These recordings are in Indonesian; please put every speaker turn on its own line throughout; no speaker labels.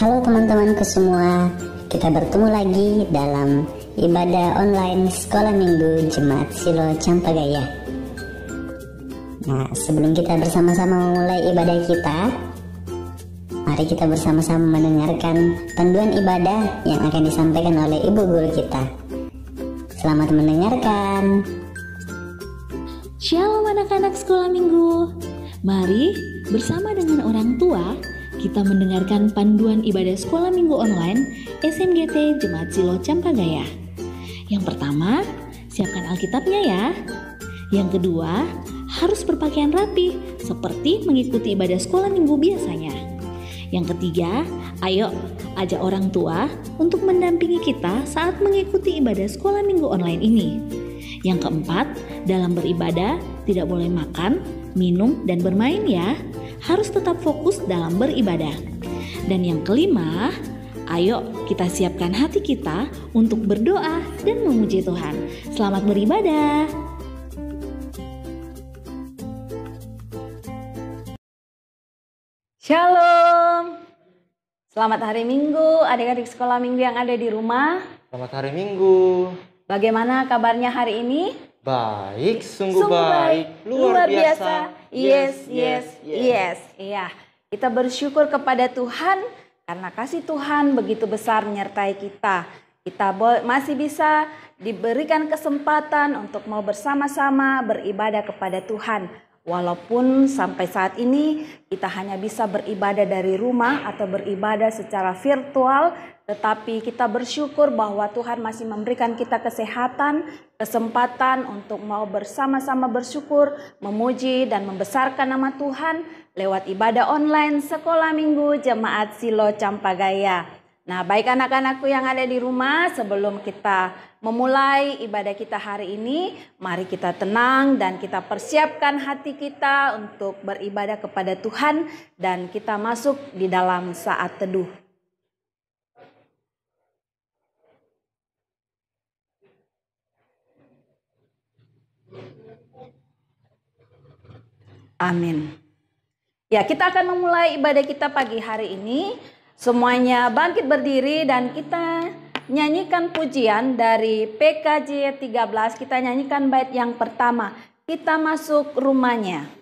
Halo teman-temanku semua, kita bertemu lagi dalam ibadah online Sekolah Minggu Jemaat Silo Campagaya. Nah, sebelum kita bersama-sama memulai ibadah kita, mari kita bersama-sama mendengarkan panduan ibadah yang akan disampaikan oleh Ibu Guru kita. Selamat mendengarkan.
Shalom anak-anak Sekolah Minggu. Mari bersama dengan orang tua kita mendengarkan panduan ibadah Sekolah Minggu online SMGT Jemaat Silo Campagaya. Yang pertama, siapkan Alkitabnya ya. Yang kedua, harus berpakaian rapi seperti mengikuti ibadah Sekolah Minggu biasanya. Yang ketiga, ayo ajak orang tua untuk mendampingi kita saat mengikuti ibadah Sekolah Minggu online ini. Yang keempat, dalam beribadah tidak boleh makan, minum, dan bermain ya. Harus tetap fokus dalam beribadah. Dan yang kelima, ayo kita siapkan hati kita untuk berdoa dan memuji Tuhan. Selamat beribadah.
Shalom. Selamat hari Minggu, adik-adik Sekolah Minggu yang ada di rumah.
Selamat hari Minggu.
Bagaimana kabarnya hari ini?
Baik, sungguh baik, luar biasa.
Yes. Iya, kita bersyukur kepada Tuhan karena kasih Tuhan begitu besar menyertai kita. Kita masih bisa diberikan kesempatan untuk mau bersama-sama beribadah kepada Tuhan. Walaupun sampai saat ini kita hanya bisa beribadah dari rumah atau beribadah secara virtual, tetapi kita bersyukur bahwa Tuhan masih memberikan kita kesehatan, kesempatan untuk mau bersama-sama bersyukur, memuji dan membesarkan nama Tuhan lewat ibadah online Sekolah Minggu Jemaat Silo Campagaya. Nah, baik anak-anakku yang ada di rumah, sebelum kita memulai ibadah kita hari ini, mari kita tenang dan kita persiapkan hati kita untuk beribadah kepada Tuhan dan kita masuk di dalam saat teduh. Amin. Ya, kita akan memulai ibadah kita pagi hari ini. Semuanya bangkit berdiri dan kita nyanyikan pujian dari PKJ 13. Kita nyanyikan bait yang pertama. Kita masuk rumahnya.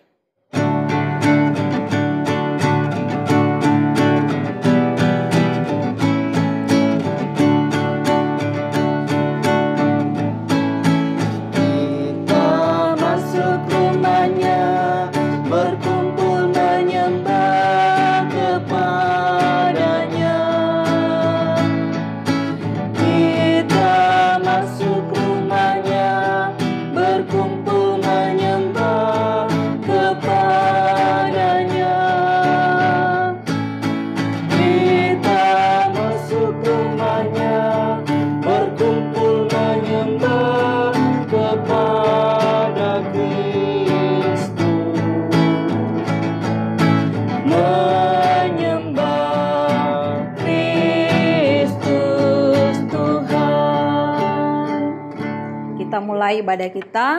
Mulai ibadah kita,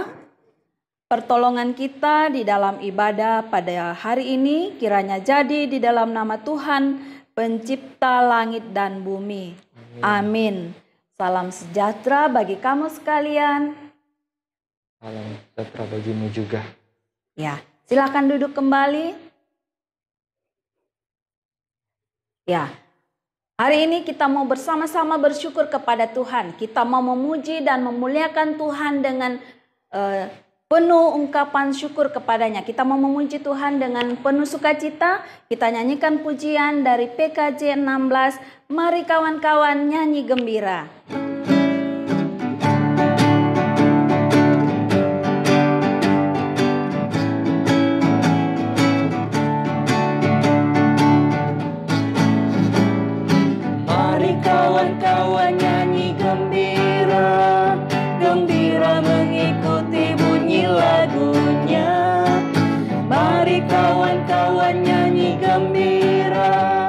pertolongan kita di dalam ibadah pada hari ini kiranya jadi di dalam nama Tuhan pencipta langit dan bumi. Amin. Salam sejahtera bagi kamu sekalian.
Salam sejahtera bagimu juga.
Ya, silakan duduk kembali. Ya. Hari ini kita mau bersama-sama bersyukur kepada Tuhan. Kita mau memuji dan memuliakan Tuhan dengan penuh ungkapan syukur kepadanya. Kita mau memuji Tuhan dengan penuh sukacita. Kita nyanyikan pujian dari PKJ 16. Mari kawan-kawan nyanyi gembira.
Kawan-kawan nyanyi gembira, gembira mengikuti bunyi lagunya. Mari kawan-kawan nyanyi gembira,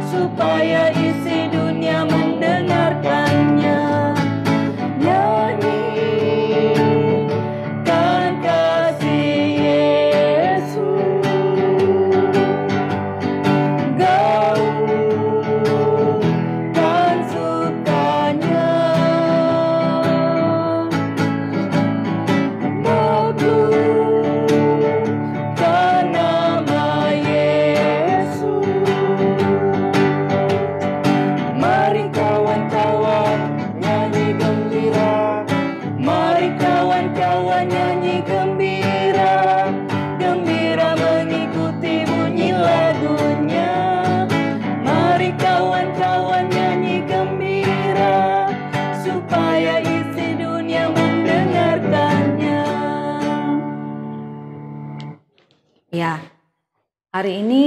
supaya isi dunia mendengarkannya.
Ya, hari ini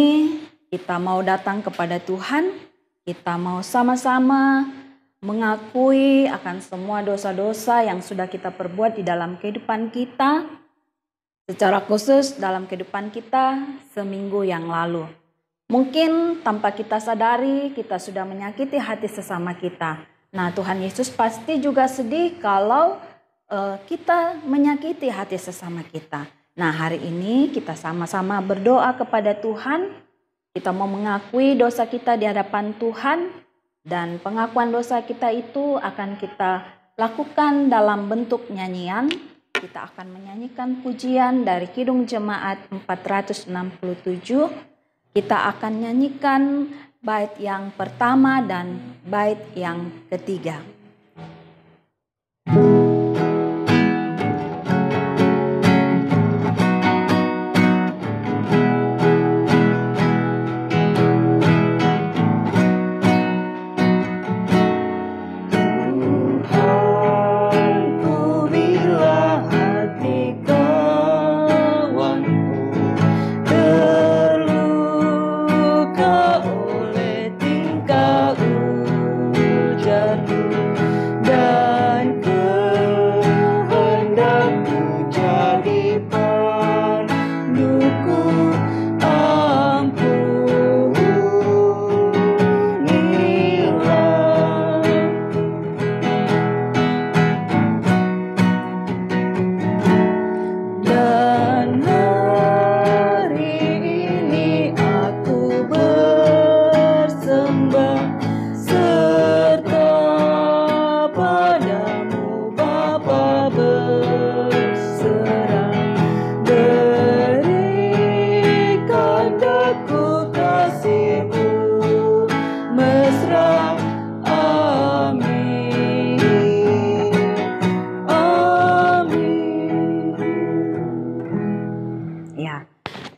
kita mau datang kepada Tuhan, kita mau sama-sama mengakui akan semua dosa-dosa yang sudah kita perbuat di dalam kehidupan kita, secara khusus dalam kehidupan kita seminggu yang lalu. Mungkin tanpa kita sadari kita sudah menyakiti hati sesama kita. Nah, Tuhan Yesus pasti juga sedih kalau kita menyakiti hati sesama kita. Nah, hari ini kita sama-sama berdoa kepada Tuhan. Kita mau mengakui dosa kita di hadapan Tuhan. Dan pengakuan dosa kita itu akan kita lakukan dalam bentuk nyanyian. Kita akan menyanyikan pujian dari Kidung Jemaat 467. Kita akan nyanyikan bait yang pertama dan bait yang ketiga.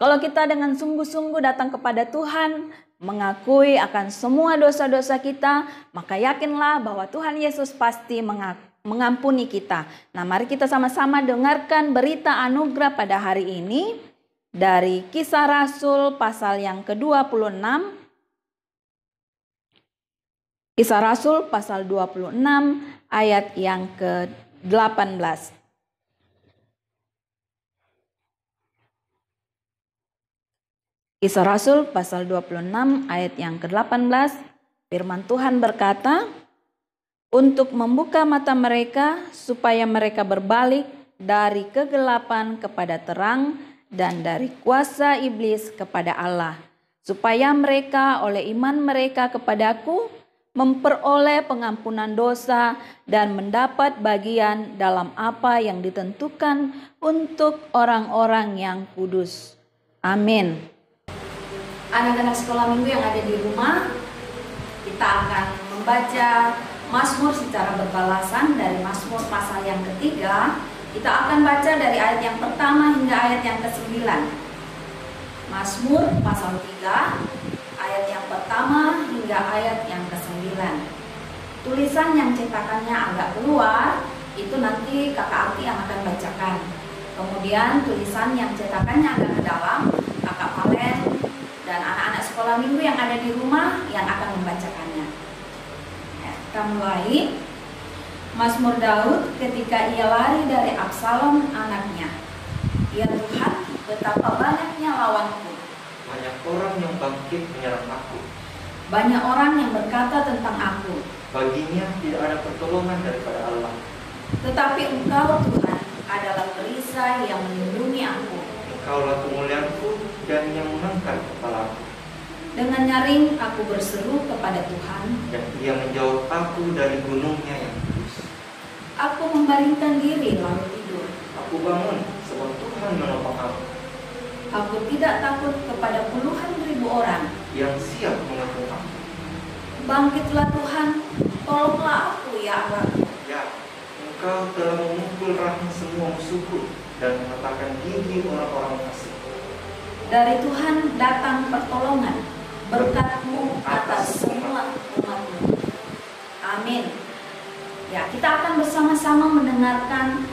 Kalau kita dengan sungguh-sungguh datang kepada Tuhan, mengakui akan semua dosa-dosa kita, maka yakinlah bahwa Tuhan Yesus pasti mengampuni kita. Nah, mari kita sama-sama dengarkan berita anugerah pada hari ini dari Kisah Rasul pasal yang ke-26. Kisah Rasul pasal 26 ayat yang ke-18. Kisah Rasul pasal 26 ayat yang ke-18, firman Tuhan berkata, untuk membuka mata mereka supaya mereka berbalik dari kegelapan kepada terang dan dari kuasa iblis kepada Allah, supaya mereka oleh iman mereka kepadaku memperoleh pengampunan dosa dan mendapat bagian dalam apa yang ditentukan untuk orang-orang yang kudus. Amin. Anak-anak sekolah minggu yang ada di rumah, kita akan membaca Mazmur secara berbalasan dari Mazmur pasal yang ketiga. Kita akan baca dari ayat yang pertama hingga ayat yang ke-9. Mazmur pasal 3, ayat yang pertama hingga ayat yang ke-9. Tulisan yang cetakannya agak keluar, itu nanti kakak Arti yang akan bacakan. Kemudian tulisan yang cetakannya agak ke dalam, kakak Palen dan anak-anak sekolah minggu yang ada di rumah yang akan membacakannya. Ya, kita mulai. Mazmur Daud ketika ia lari dari Absalom anaknya. Ya Tuhan, betapa banyaknya lawanku.
Banyak orang yang bangkit menyerang aku.
Banyak orang yang berkata tentang aku.
Baginya tidak ada pertolongan daripada Allah.
Tetapi Engkau Tuhan adalah perisai yang melindungi aku.
Engkaulah kemuliaanku dan yang mengangkat kepalaku.
Dengan nyaring aku berseru kepada Tuhan,
dan Ia menjawab aku dari gunungnya yang kudus.
Aku membaringkan diri lalu tidur.
Aku bangun sebab Tuhan menopang aku.
Aku tidak takut kepada puluhan ribu orang
yang siap mengepung aku.
Bangkitlah Tuhan, tolonglah aku ya Allah.
Ya, Engkau telah memukul rahim semua musuhku dan mematahkan gigi orang-orang fasik.
Dari Tuhan datang pertolongan, berkat-Mu atas semua umat-Mu. Amin. Ya, kita akan bersama-sama mendengarkan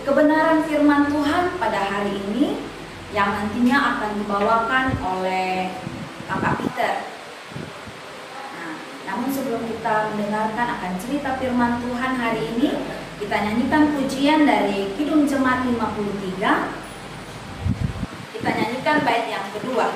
kebenaran firman Tuhan pada hari ini yang nantinya akan dibawakan oleh Kakak Peter. Nah, namun sebelum kita mendengarkan akan cerita firman Tuhan hari ini, kita nyanyikan pujian dari Kidung Jemaat 53. Kita nyanyikan bait yang kedua.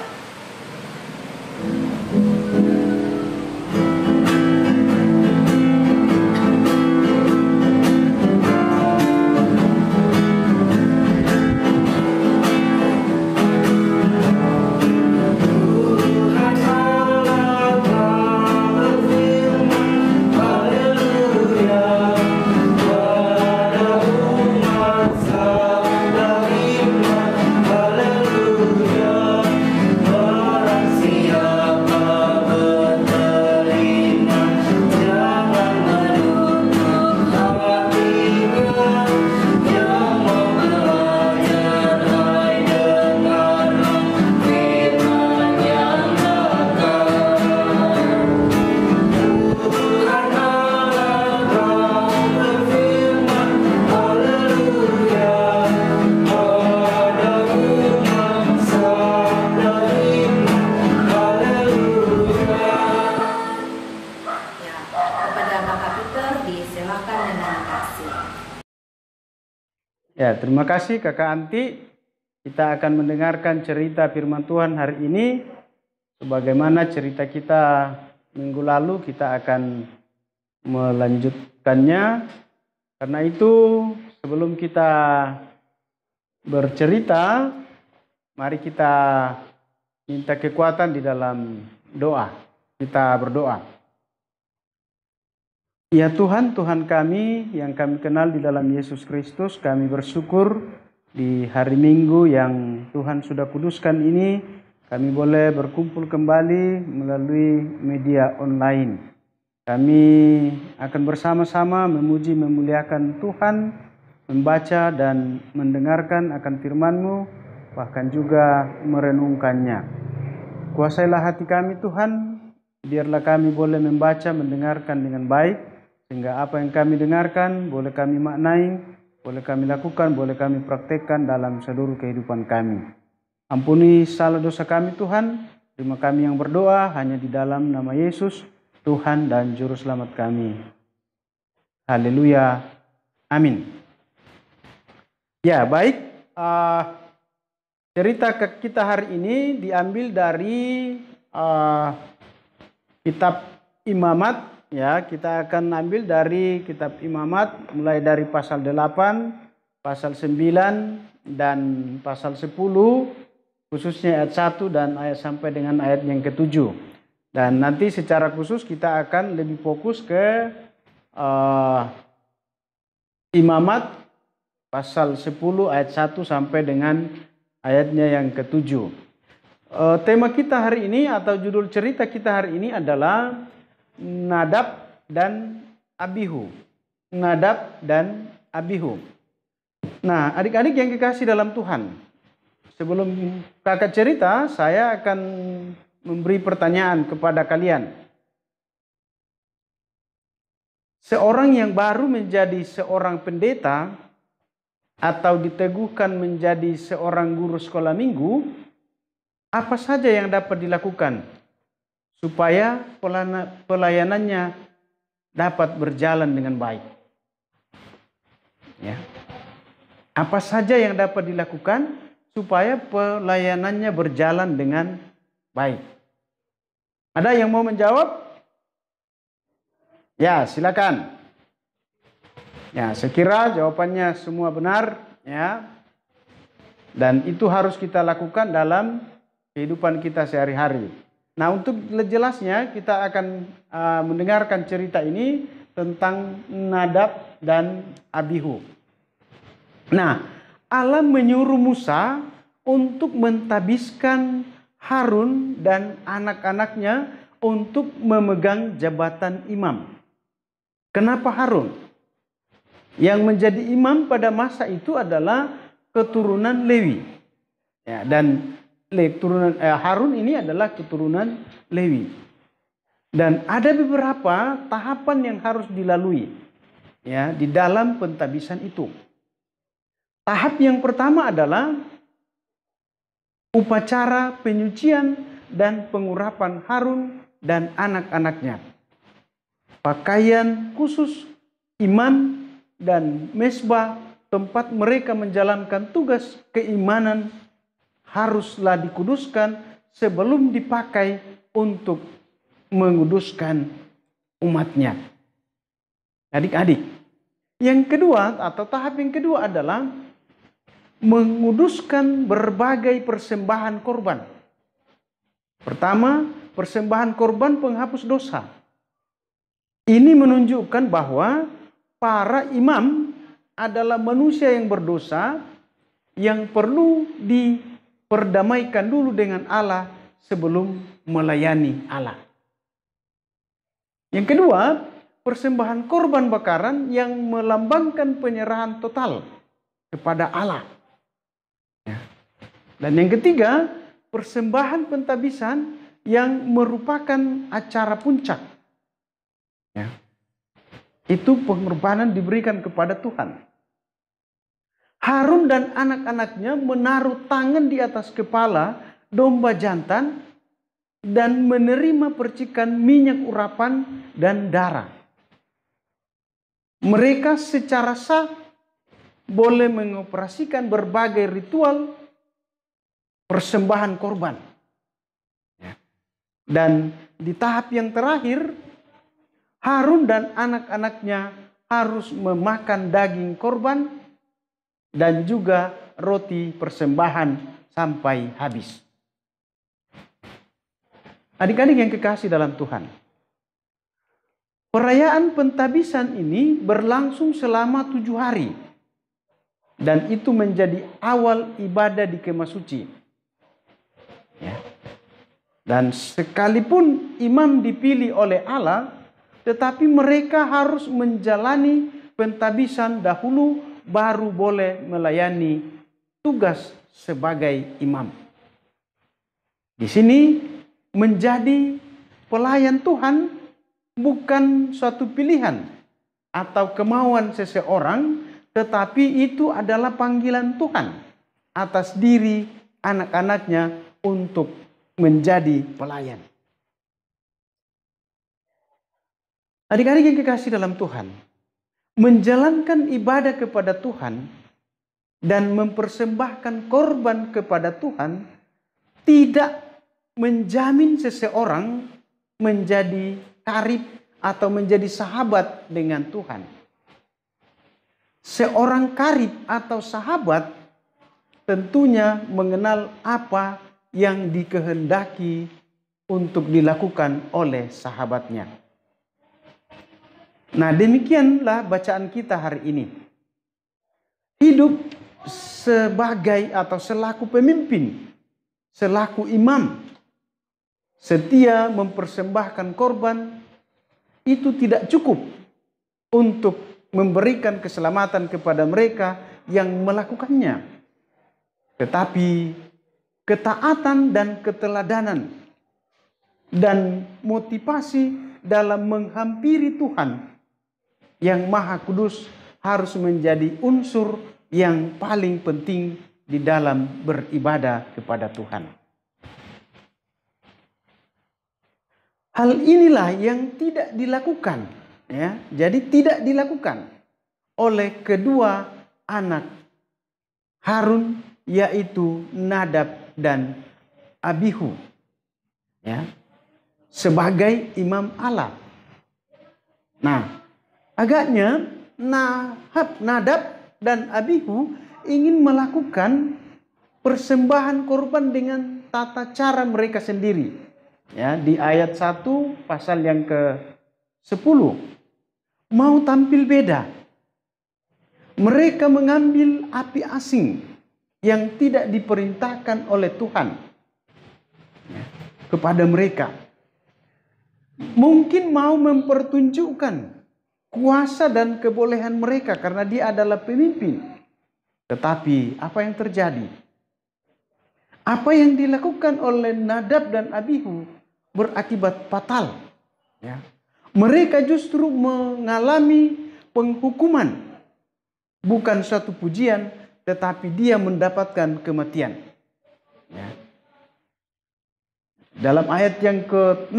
Ya, terima kasih Kakak Anti. Kita akan mendengarkan cerita firman Tuhan hari ini. Sebagaimana cerita kita minggu lalu, kita akan melanjutkannya. Karena itu, sebelum kita bercerita, mari kita minta kekuatan di dalam doa. Kita berdoa. Ya Tuhan, Tuhan kami yang kami kenal di dalam Yesus Kristus, kami bersyukur di hari Minggu yang Tuhan sudah kuduskan ini, kami boleh berkumpul kembali melalui media online. Kami akan bersama-sama memuji memuliakan Tuhan, membaca dan mendengarkan akan firman-Mu, bahkan juga merenungkannya. Kuasailah hati kami Tuhan, biarlah kami boleh membaca, mendengarkan dengan baik, sehingga apa yang kami dengarkan boleh kami maknai, boleh kami lakukan, boleh kami praktekkan dalam seluruh kehidupan kami. Ampuni salah dosa kami Tuhan, terima kami yang berdoa hanya di dalam nama Yesus, Tuhan dan Juru Selamat kami. Haleluya, amin. Ya baik, cerita kita hari ini diambil dari kitab Imamat. Ya, kita akan ambil dari kitab Imamat mulai dari pasal 8, pasal 9 dan pasal 10, khususnya ayat 1 dan ayat sampai dengan ayat yang ke-7. Dan nanti secara khusus kita akan lebih fokus ke Imamat pasal 10 ayat 1 sampai dengan ayatnya yang ke-7. Tema kita hari ini atau judul cerita kita hari ini adalah Nadab dan Abihu. Nadab dan Abihu. Nah, adik-adik yang dikasih dalam Tuhan, sebelum kakak cerita, saya akan memberi pertanyaan kepada kalian. Seorang yang baru menjadi seorang pendeta atau diteguhkan menjadi seorang guru sekolah minggu, apa saja yang dapat dilakukan supaya pelayanannya dapat berjalan dengan baik? Ya. Apa saja yang dapat dilakukan supaya pelayanannya berjalan dengan baik? Ada yang mau menjawab? Ya, silakan. Ya, sekira jawabannya semua benar, ya. Dan itu harus kita lakukan dalam kehidupan kita sehari-hari. Nah, untuk jelasnya kita akan mendengarkan cerita ini tentang Nadab dan Abihu. Nah, Allah menyuruh Musa untuk mentabiskan Harun dan anak-anaknya untuk memegang jabatan imam. Kenapa Harun? Yang menjadi imam pada masa itu adalah keturunan Lewi. Ya, dan Harun ini adalah keturunan Lewi. Dan ada beberapa tahapan yang harus dilalui ya di dalam pentabisan itu. Tahap yang pertama adalah upacara penyucian dan pengurapan Harun dan anak-anaknya. Pakaian khusus imam dan mesbah tempat mereka menjalankan tugas keimanan haruslah dikuduskan sebelum dipakai untuk menguduskan umatnya. Adik-adik, yang kedua atau tahap yang kedua adalah menguduskan berbagai persembahan korban. Pertama, persembahan korban penghapus dosa. Ini menunjukkan bahwa para imam adalah manusia yang berdosa yang perlu diperdamaikan dulu dengan Allah sebelum melayani Allah. Yang kedua, persembahan korban bakaran yang melambangkan penyerahan total kepada Allah. Dan yang ketiga, persembahan pentabisan yang merupakan acara puncak. Itu pengorbanan diberikan kepada Tuhan. Harun dan anak-anaknya menaruh tangan di atas kepala domba jantan dan menerima percikan minyak urapan dan darah. Mereka secara sah boleh mengoperasikan berbagai ritual persembahan korban. Dan di tahap yang terakhir, Harun dan anak-anaknya harus memakan daging korban dan juga roti persembahan sampai habis. Adik-adik yang kekasih dalam Tuhan, perayaan pentabisan ini berlangsung selama 7 hari. Dan itu menjadi awal ibadah di kemah suci. Dan sekalipun imam dipilih oleh Allah, tetapi mereka harus menjalani pentabisan dahulu baru boleh melayani tugas sebagai imam. Di sini menjadi pelayan Tuhan bukan suatu pilihan atau kemauan seseorang, tetapi itu adalah panggilan Tuhan atas diri anak-anaknya untuk menjadi pelayan. Adik-adik yang kekasih dalam Tuhan, menjalankan ibadah kepada Tuhan dan mempersembahkan korban kepada Tuhan tidak menjamin seseorang menjadi karib atau menjadi sahabat dengan Tuhan. Seorang karib atau sahabat tentunya mengenal apa yang dikehendaki untuk dilakukan oleh sahabatnya. Nah, demikianlah bacaan kita hari ini. Hidup sebagai atau selaku pemimpin, selaku imam, setia mempersembahkan korban, itu tidak cukup untuk memberikan keselamatan kepada mereka yang melakukannya. Tetapi ketaatan dan keteladanan dan motivasi dalam menghampiri Tuhan yang Maha Kudus harus menjadi unsur yang paling penting di dalam beribadah kepada Tuhan. Hal inilah yang tidak dilakukan, ya. Jadi tidak dilakukan oleh kedua anak Harun, yaitu Nadab dan Abihu, ya, sebagai imam Allah. Nah, agaknya Nadab dan Abihu ingin melakukan persembahan korban dengan tata cara mereka sendiri. Ya, di ayat 1 pasal yang ke-10 mau tampil beda. Mereka mengambil api asing yang tidak diperintahkan oleh Tuhan kepada mereka. Mungkin mau mempertunjukkan kuasa dan kebolehan mereka karena dia adalah pemimpin. Tetapi apa yang terjadi? Apa yang dilakukan oleh Nadab dan Abihu berakibat fatal. Ya. Mereka justru mengalami penghukuman. Bukan suatu pujian, tetapi dia mendapatkan kematian. Ya. Dalam ayat yang ke-6,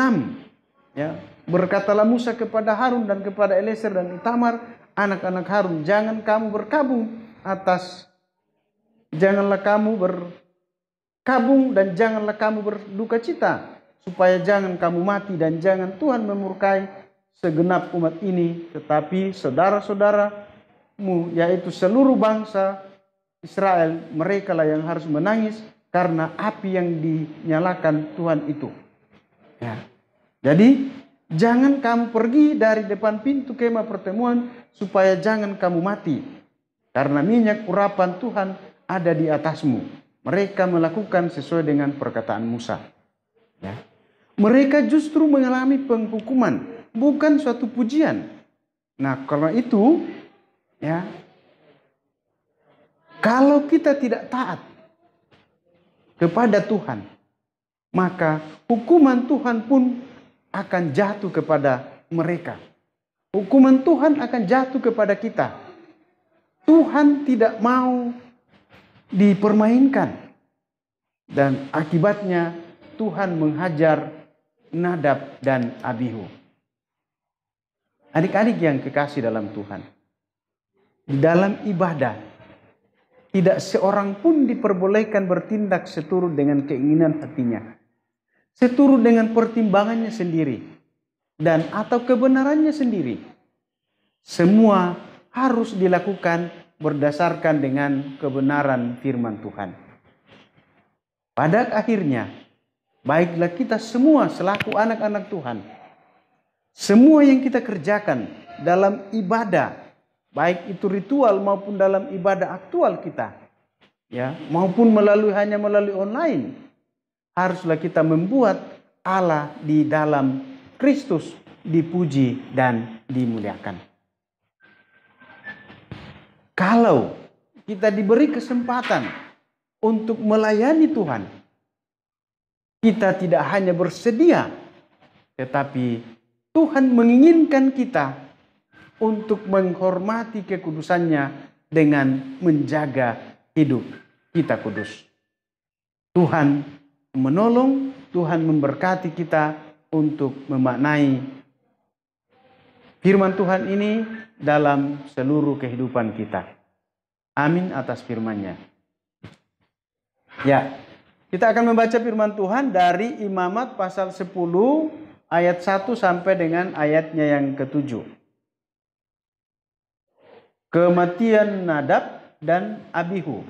ya, berkatalah Musa kepada Harun dan kepada Eliezer dan Itamar, anak-anak Harun, janganlah kamu berkabung dan janganlah kamu berduka cita, supaya jangan kamu mati dan jangan Tuhan memurkai segenap umat ini, tetapi saudara-saudaramu, yaitu seluruh bangsa Israel, merekalah yang harus menangis karena api yang dinyalakan Tuhan itu. Ya. Jadi jangan kamu pergi dari depan pintu kemah pertemuan, supaya jangan kamu mati, karena minyak urapan Tuhan ada di atasmu. Mereka melakukan sesuai dengan perkataan Musa. Ya. Mereka justru mengalami penghukuman, bukan suatu pujian. Nah, karena itu, ya, kalau kita tidak taat kepada Tuhan, maka hukuman Tuhan pun akan jatuh kepada mereka. Hukuman Tuhan akan jatuh kepada kita. Tuhan tidak mau dipermainkan. Dan akibatnya Tuhan menghajar Nadab dan Abihu. Adik-adik yang kekasih dalam Tuhan, di dalam ibadah tidak seorang pun diperbolehkan bertindak seturut dengan keinginan hatinya, seturut dengan pertimbangannya sendiri, dan atau kebenarannya sendiri. Semua harus dilakukan berdasarkan dengan kebenaran firman Tuhan. Pada akhirnya, baiklah kita semua selaku anak-anak Tuhan, semua yang kita kerjakan dalam ibadah, baik itu ritual maupun dalam ibadah aktual kita, ya, maupun hanya melalui online, haruslah kita membuat Allah di dalam Kristus dipuji dan dimuliakan. Kalau kita diberi kesempatan untuk melayani Tuhan, kita tidak hanya bersedia, tetapi Tuhan menginginkan kita untuk menghormati kekudusannya dengan menjaga hidup kita kudus. Tuhan menolong, Tuhan memberkati kita untuk memaknai firman Tuhan ini dalam seluruh kehidupan kita. Amin atas firman-Nya. Ya, kita akan membaca firman Tuhan dari Imamat pasal 10 ayat 1 sampai dengan ayatnya yang ke-7. Kematian Nadab dan Abihu.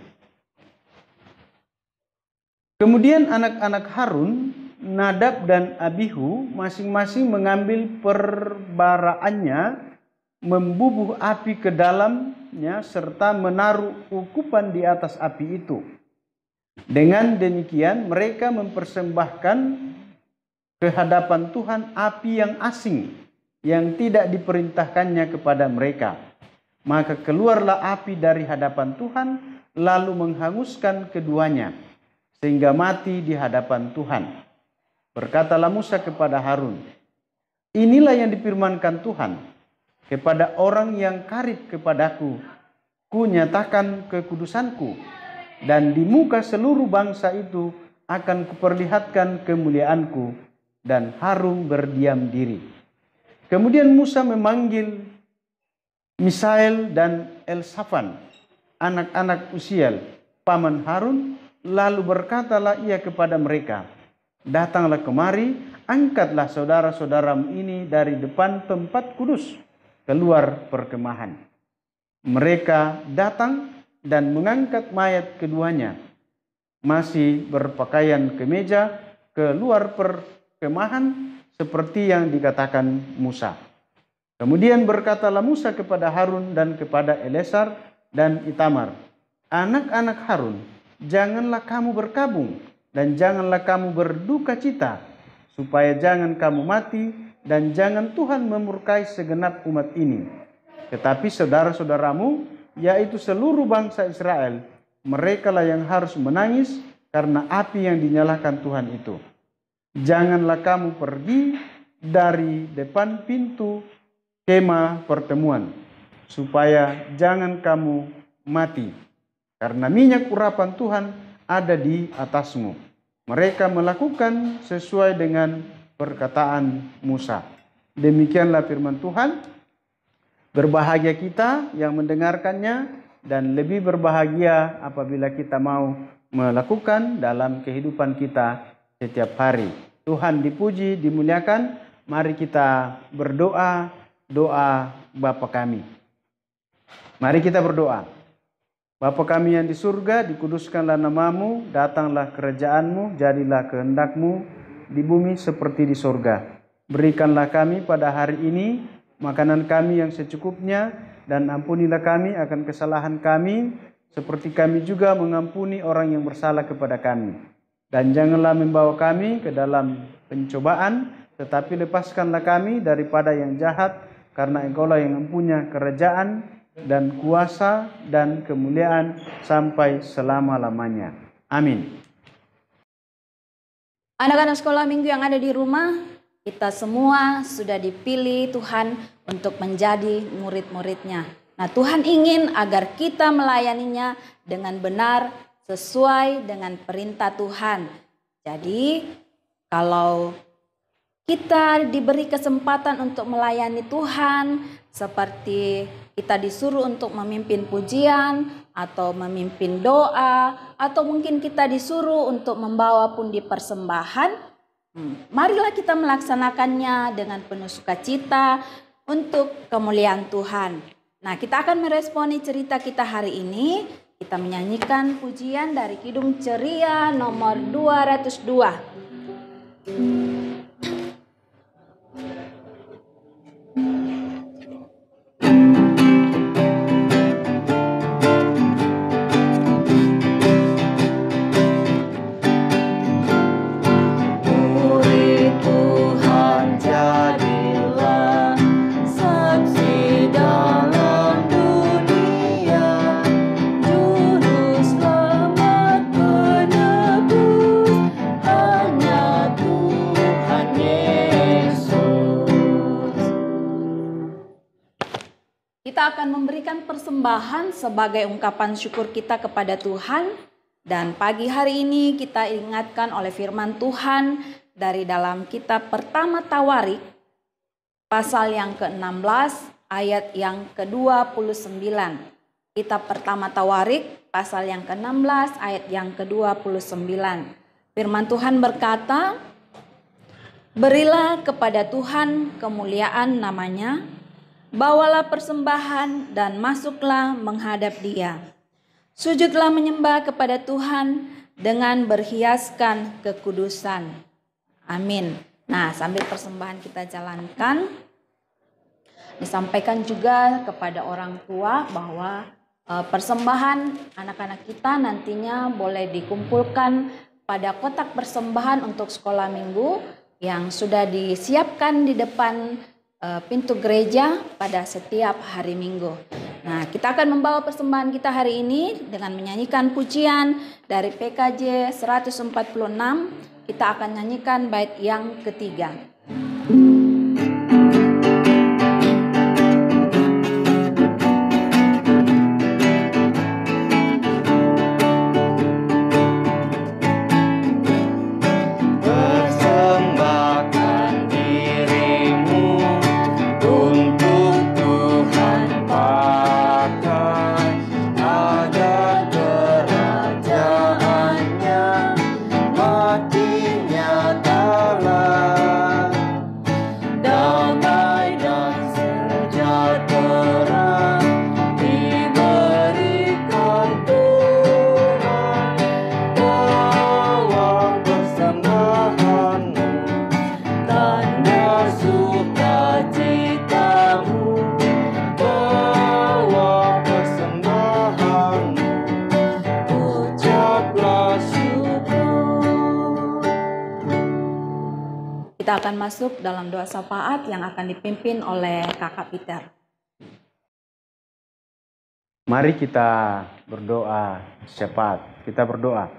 Kemudian anak-anak Harun, Nadab dan Abihu masing-masing mengambil perbaraannya, membubuh api ke dalamnya serta menaruh ukupan di atas api itu. Dengan demikian mereka mempersembahkan ke hadapan Tuhan api yang asing yang tidak diperintahkannya kepada mereka. Maka keluarlah api dari hadapan Tuhan lalu menghanguskan keduanya sehingga mati di hadapan Tuhan. Berkatalah Musa kepada Harun, inilah yang difirmankan Tuhan, kepada orang yang karib kepadaku, ku nyatakan kekudusanku, dan di muka seluruh bangsa itu akan kuperlihatkan kemuliaanku. Dan Harun berdiam diri. Kemudian Musa memanggil Misael dan Elsafan, anak-anak Uziel, paman Harun, lalu berkatalah ia kepada mereka, datanglah kemari, angkatlah saudara-saudaramu ini dari depan tempat kudus, keluar perkemahan. Mereka datang dan mengangkat mayat keduanya, masih berpakaian kemeja, keluar perkemahan seperti yang dikatakan Musa. Kemudian berkatalah Musa kepada Harun dan kepada Eliezer dan Itamar, anak-anak Harun, janganlah kamu berkabung dan janganlah kamu berduka cita, supaya jangan kamu mati dan jangan Tuhan memurkai segenap umat ini. Tetapi saudara-saudaramu, yaitu seluruh bangsa Israel, merekalah yang harus menangis karena api yang dinyalakan Tuhan itu. Janganlah kamu pergi dari depan pintu kemah pertemuan, supaya jangan kamu mati, karena minyak urapan Tuhan ada di atasmu. Mereka melakukan sesuai dengan perkataan Musa. Demikianlah firman Tuhan. Berbahagia kita yang mendengarkannya, dan lebih berbahagia apabila kita mau melakukan dalam kehidupan kita setiap hari. Tuhan dipuji, dimuliakan. Mari kita berdoa, doa Bapa kami. Mari kita berdoa. Bapa kami yang di surga, dikuduskanlah namamu, datanglah kerajaanmu, jadilah kehendakmu di bumi seperti di surga. Berikanlah kami pada hari ini makanan kami yang secukupnya, dan ampunilah kami akan kesalahan kami, seperti kami juga mengampuni orang yang bersalah kepada kami. Dan janganlah membawa kami ke dalam pencobaan, tetapi lepaskanlah kami daripada yang jahat, karena Engkaulah yang mempunyai kerajaan dan kuasa dan kemuliaan sampai selama-lamanya. Amin.
Anak-anak sekolah minggu yang ada di rumah, kita semua sudah dipilih Tuhan untuk menjadi murid-muridnya. Nah, Tuhan ingin agar kita melayaninya dengan benar sesuai dengan perintah Tuhan. Jadi, kalau kita diberi kesempatan untuk melayani Tuhan, seperti kita disuruh untuk memimpin pujian, atau memimpin doa, atau mungkin kita disuruh untuk membawa pundi persembahan, marilah kita melaksanakannya dengan penuh sukacita untuk kemuliaan Tuhan. Nah, kita akan meresponi cerita kita hari ini. Kita menyanyikan pujian dari Kidung Ceria nomor 202. Kita akan memberikan persembahan sebagai ungkapan syukur kita kepada Tuhan. Dan pagi hari ini kita ingatkan oleh firman Tuhan dari dalam kitab pertama Tawarik, pasal yang ke-16 ayat yang ke-29. Kitab pertama Tawarik, pasal yang ke-16 ayat yang ke-29. Firman Tuhan berkata, "Berilah kepada Tuhan kemuliaan namanya, bawalah persembahan dan masuklah menghadap Dia. Sujudlah menyembah kepada Tuhan dengan berhiaskan kekudusan." Amin. Nah, sambil persembahan kita jalankan, disampaikan juga kepada orang tua bahwa persembahan anak-anak kita nantinya boleh dikumpulkan pada kotak persembahan untuk sekolah minggu yang sudah disiapkan di depan pintu gereja pada setiap hari Minggu. Nah, kita akan membawa persembahan kita hari ini dengan menyanyikan pujian dari PKJ 146. Kita akan nyanyikan bait yang ketiga. Kita akan masuk dalam doa syafaat yang akan dipimpin oleh Kakak Peter.
Mari kita berdoa syafaat. Kita berdoa.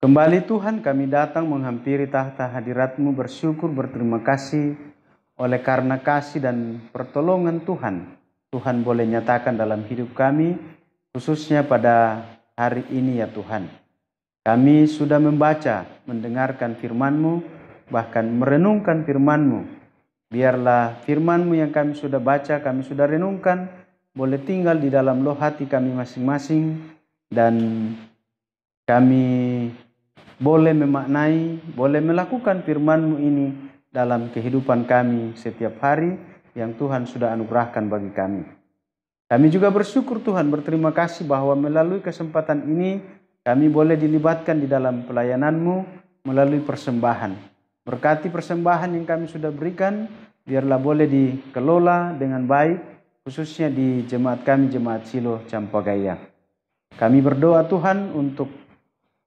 Kembali Tuhan, kami datang menghampiri tahta hadirat-Mu, bersyukur, berterima kasih oleh karena kasih dan pertolongan Tuhan. Tuhan boleh nyatakan dalam hidup kami, khususnya pada hari ini ya Tuhan. Kami sudah membaca, mendengarkan firman-Mu, bahkan merenungkan firman-Mu. Biarlah firman-Mu yang kami sudah baca, kami sudah renungkan, boleh tinggal di dalam loh hati kami masing-masing, dan kami boleh memaknai, boleh melakukan firman-Mu ini dalam kehidupan kami setiap hari yang Tuhan sudah anugerahkan bagi kami. Kami juga bersyukur Tuhan, berterima kasih bahwa melalui kesempatan ini kami boleh dilibatkan di dalam pelayanan-Mu melalui persembahan. Berkati persembahan yang kami sudah berikan, biarlah boleh dikelola dengan baik, khususnya di jemaat kami, Jemaat Silo Campagaya. Kami berdoa Tuhan untuk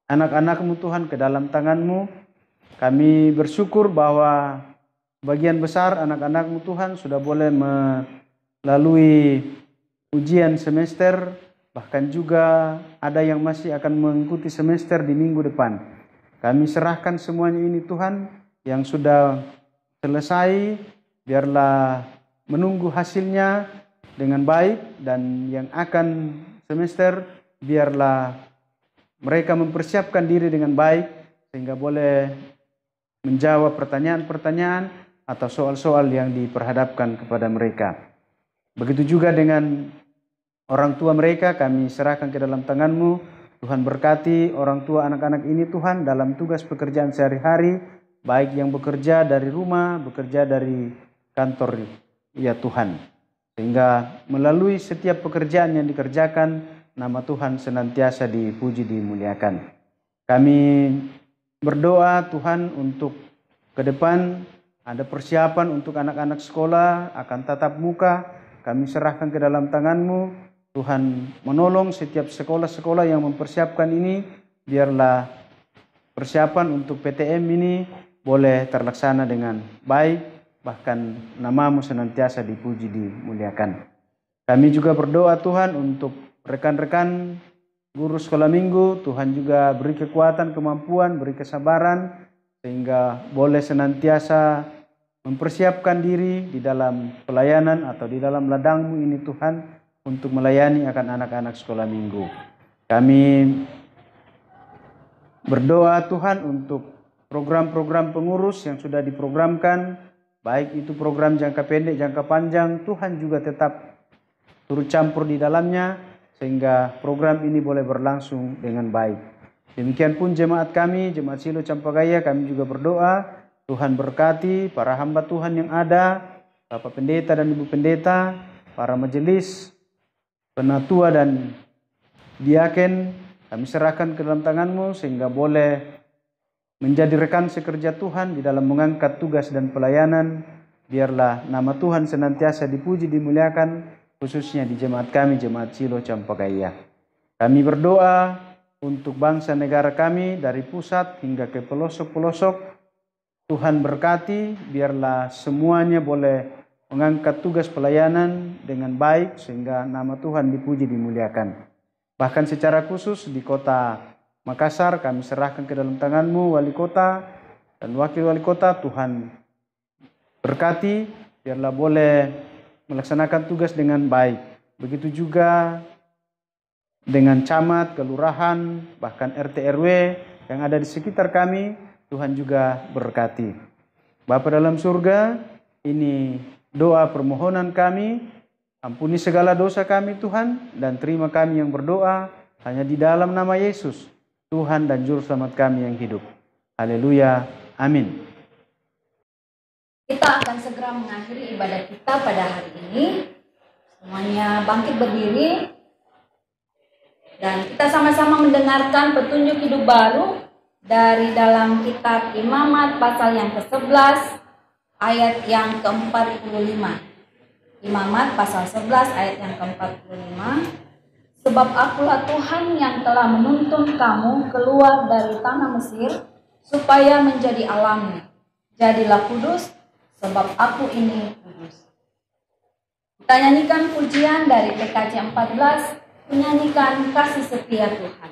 anak-anak-Mu Tuhan ke dalam tangan-Mu. Kami bersyukur bahwa bagian besar anak-anak-Mu Tuhan sudah boleh melalui ujian semester, bahkan juga ada yang masih akan mengikuti semester di minggu depan. Kami serahkan semuanya ini Tuhan, yang sudah selesai biarlah menunggu hasilnya dengan baik, dan yang akan semester biarlah mereka mempersiapkan diri dengan baik sehingga boleh menjawab pertanyaan-pertanyaan atau soal-soal yang diperhadapkan kepada mereka. Begitu juga dengan orang tua mereka, kami serahkan ke dalam tangan-Mu. Tuhan berkati orang tua anak-anak ini Tuhan dalam tugas pekerjaan sehari-hari, baik yang bekerja dari rumah, bekerja dari kantor, ya Tuhan. Sehingga melalui setiap pekerjaan yang dikerjakan, nama Tuhan senantiasa dipuji, dimuliakan. Kami berdoa Tuhan untuk ke depan ada persiapan untuk anak-anak sekolah akan tatap muka. Kami serahkan ke dalam tangan-Mu. Tuhan menolong setiap sekolah-sekolah yang mempersiapkan ini. Biarlah persiapan untuk PTM ini boleh terlaksana dengan baik. Bahkan nama-Mu senantiasa dipuji, dimuliakan. Kami juga berdoa Tuhan untuk rekan-rekan guru sekolah minggu. Tuhan juga beri kekuatan, kemampuan, beri kesabaran, sehingga boleh senantiasa mempersiapkan diri di dalam pelayanan atau di dalam ladang-Mu ini Tuhan, untuk melayani akan anak-anak sekolah minggu. Kami berdoa Tuhan untuk program-program pengurus yang sudah diprogramkan, baik itu program jangka pendek, jangka panjang, Tuhan juga tetap turut campur di dalamnya, sehingga program ini boleh berlangsung dengan baik. Demikian pun jemaat kami, Jemaat Silo Campagaya, kami juga berdoa, Tuhan berkati para hamba Tuhan yang ada, Bapak Pendeta dan Ibu Pendeta, para majelis, penatua dan diaken, kami serahkan ke dalam tangan-Mu sehingga boleh menjadi rekan sekerja Tuhan di dalam mengangkat tugas dan pelayanan. Biarlah nama Tuhan senantiasa dipuji, dimuliakan, khususnya di jemaat kami, Jemaat Silo Campagaya. Kami berdoa untuk bangsa negara kami dari pusat hingga ke pelosok-pelosok. Tuhan berkati, biarlah semuanya boleh mengangkat tugas pelayanan dengan baik sehingga nama Tuhan dipuji, dimuliakan. Bahkan secara khusus di kota Makassar kami serahkan ke dalam tangan-Mu, wali kota dan wakil wali kota. Tuhan berkati, biarlah boleh melaksanakan tugas dengan baik. Begitu juga dengan camat, kelurahan, bahkan RT RW yang ada di sekitar kami, Tuhan juga berkati. Bapa dalam surga, ini doa permohonan kami, ampuni segala dosa kami Tuhan, dan terima kami yang berdoa hanya di dalam nama Yesus, Tuhan dan Juru Selamat kami yang hidup. Haleluya, amin.
Kita akan segera mengakhiri ibadah kita pada hari ini. Semuanya bangkit berdiri. Dan kita sama-sama mendengarkan petunjuk hidup baru dari dalam kitab Imamat pasal yang ke-11 ayat yang ke-45. Imamat pasal 11 ayat yang ke-45. Sebab akulah Tuhan yang telah menuntun kamu keluar dari tanah Mesir supaya menjadi Allahmu. Jadilah kudus, sebab aku ini kudus. Kita nyanyikan pujian dari PKJ 14, menyanyikan kasih setia Tuhan.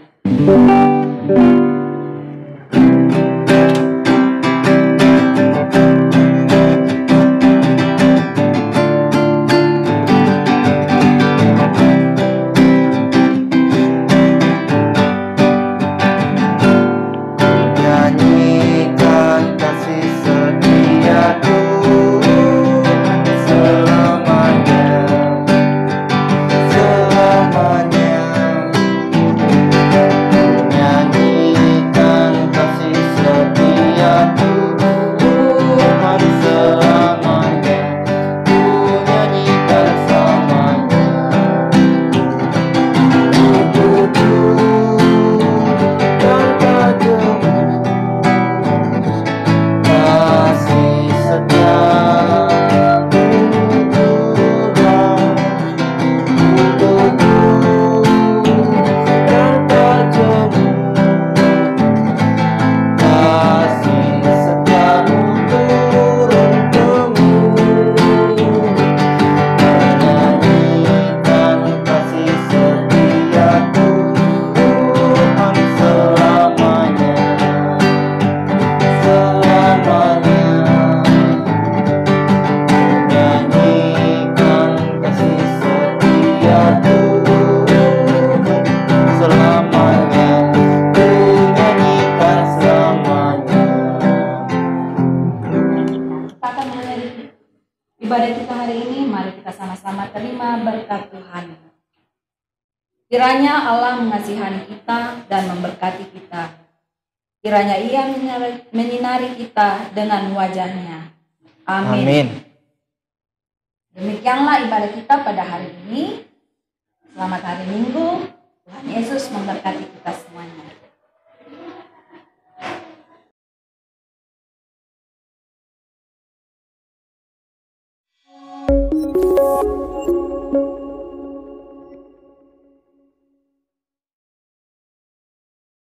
ini, mari kita sama-sama terima berkat Tuhan. Kiranya Allah mengasihani kita dan memberkati kita. Kiranya Ia menyinari kita dengan wajah-Nya. Amin.
Amin.
Demikianlah ibadah kita pada hari ini. Selamat hari Minggu. Tuhan Yesus memberkati kita semuanya.